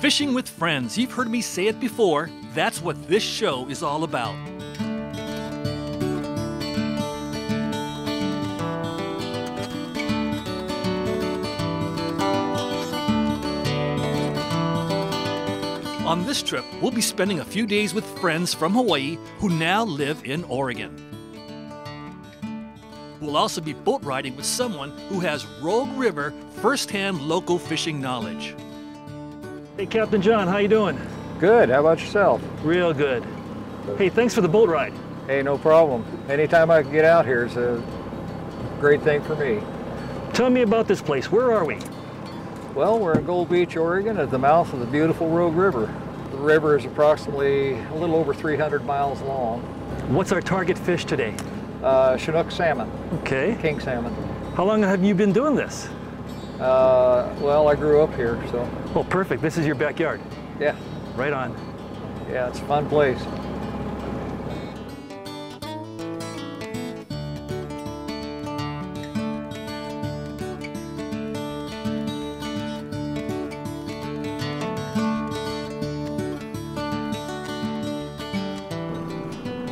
Fishing with friends. You've heard me say it before. That's what this show is all about. On this trip, we'll be spending a few days with friends from Hawaii who now live in Oregon. We'll also be boat riding with someone who has Rogue River first-hand local fishing knowledge. Hey, Captain John, how you doing? Good. How about yourself? Real good. Hey, thanks for the boat ride. Hey, no problem. Anytime I can get out here is a great thing for me. Tell me about this place. Where are we? Well, we're in Gold Beach, Oregon, at the mouth of the beautiful Rogue River. The river is approximately a little over 300 miles long. What's our target fish today? Chinook salmon. Okay. King salmon. How long have you been doing this? Well, I grew up here, so. Oh, perfect. This is your backyard. Yeah. Right on. Yeah, it's a fun place.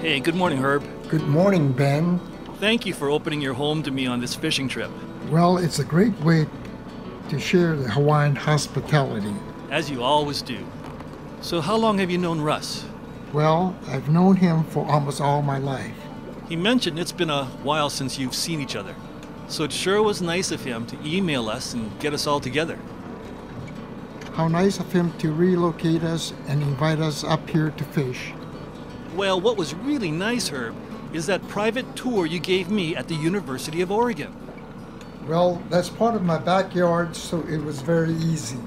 Hey, good morning, Herb. Good morning, Ben. Thank you for opening your home to me on this fishing trip. Well, it's a great way to share the Hawaiian hospitality. As you always do. So how long have you known Russ? Well, I've known him for almost all my life. He mentioned it's been a while since you've seen each other. So it sure was nice of him to email us and get us all together. How nice of him to relocate us and invite us up here to fish. Well, what was really nice, Herb, is that private tour you gave me at the University of Oregon. Well, that's part of my backyard, so it was very easy.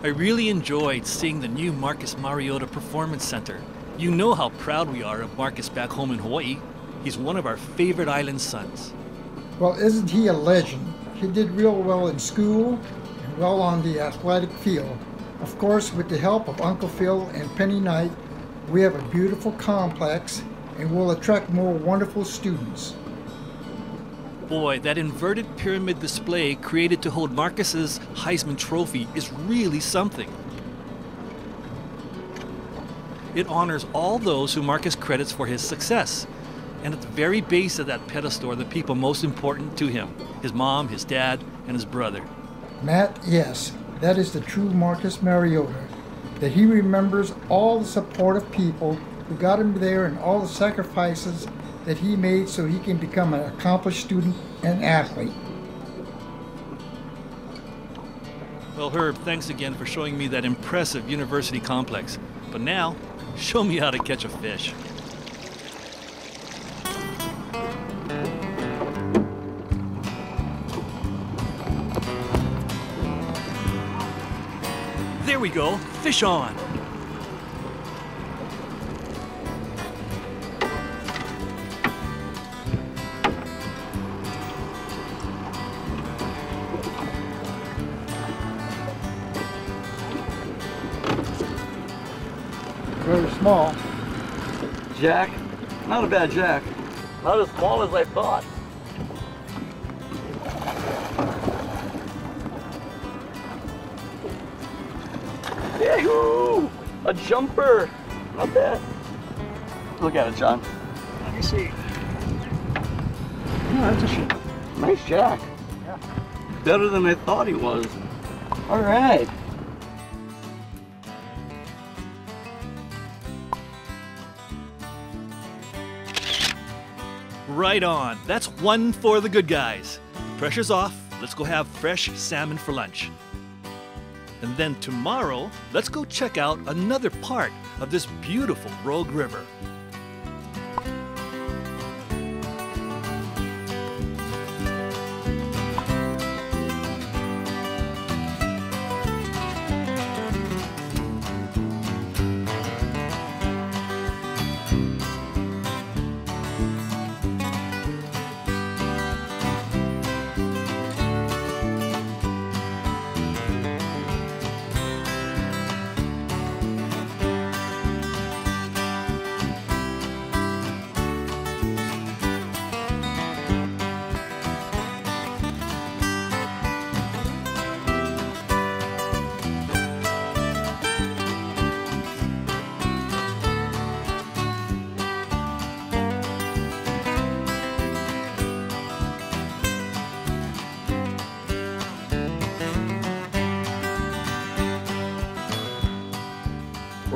I really enjoyed seeing the new Marcus Mariota Performance Center. You know how proud we are of Marcus back home in Hawaii. He's one of our favorite island sons. Well, isn't he a legend? He did real well in school and well on the athletic field. Of course, with the help of Uncle Phil and Penny Knight, we have a beautiful complex and will attract more wonderful students. Boy, that inverted pyramid display created to hold Marcus's Heisman Trophy is really something. It honors all those who Marcus credits for his success. And at the very base of that pedestal are the people most important to him, his mom, his dad, and his brother. Matt, yes, that is the true Marcus Mariota. That he remembers all the supportive people who got him there and all the sacrifices that he made so he can become an accomplished student and athlete. Well, Herb, thanks again for showing me that impressive university complex. But now, show me how to catch a fish. There we go, fish on. Very small. Jack? Not a bad jack. Not as small as I thought. Yahoo! A jumper! Not bad. Look at it, John. Let me see. Yeah, that's a nice jack. Yeah. Better than I thought he was. All right. Right on. That's one for the good guys. Pressure's off. Let's go have fresh salmon for lunch. And then tomorrow, let's go check out another part of this beautiful Rogue River.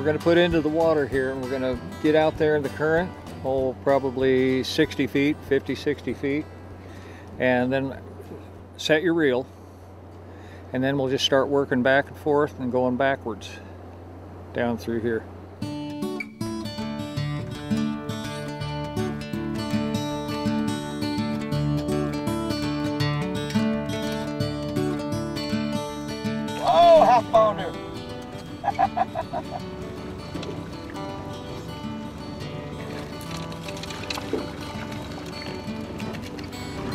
going to put into the water here, and we're going to get out there in the current, probably 60 feet, 50, 60 feet, and then set your reel, and then we'll just start working back and forth and going backwards down through here. Oh, half pounder.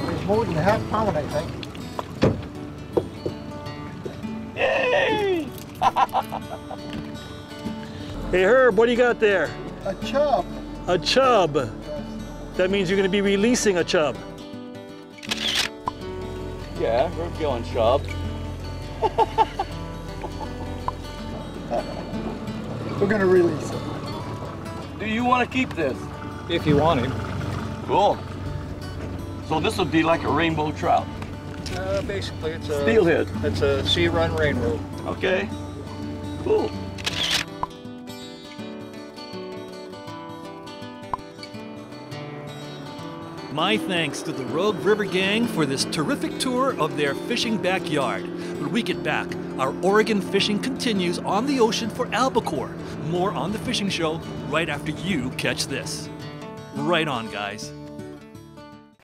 It's more than a half pound, I think. Yay! Hey Herb, what do you got there? A chub. A chub. That means you're going to be releasing a chub. Yeah, we're going chub. We're going to release it. Do you want to keep this? If you want him. Cool. So this would be like a rainbow trout. Basically, it's a Steelhead. It's a sea run rainbow. Okay. Cool. My thanks to the Rogue River Gang for this terrific tour of their fishing backyard. When we get back, our Oregon fishing continues on the ocean for albacore. More on the fishing show right after you catch this. Right on, guys.